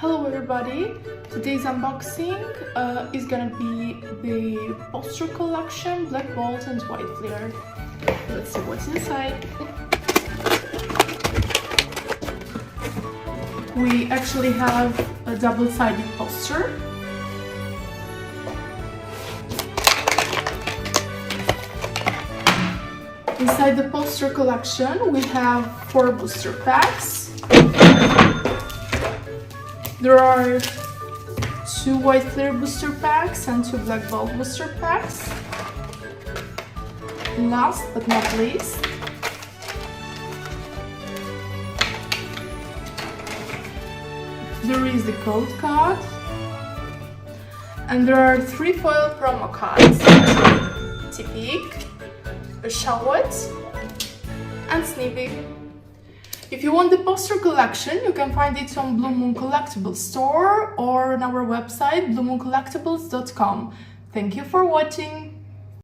Hello everybody, today's unboxing is gonna be the poster collection Black Bolt and White Flare. Let's see what's inside. We actually have a double-sided poster. Inside the poster collection we have 4 booster packs. There are 2 White Flare booster packs and 2 Black Bolt booster packs. Last but not least, there is the code card, and there are 3 foil promo cards: T-Peak, a Shawot, and Sneevy. If you want the poster collection, you can find it on Blue Moon Collectibles store or on our website bluemooncollectibles.com. Thank you for watching!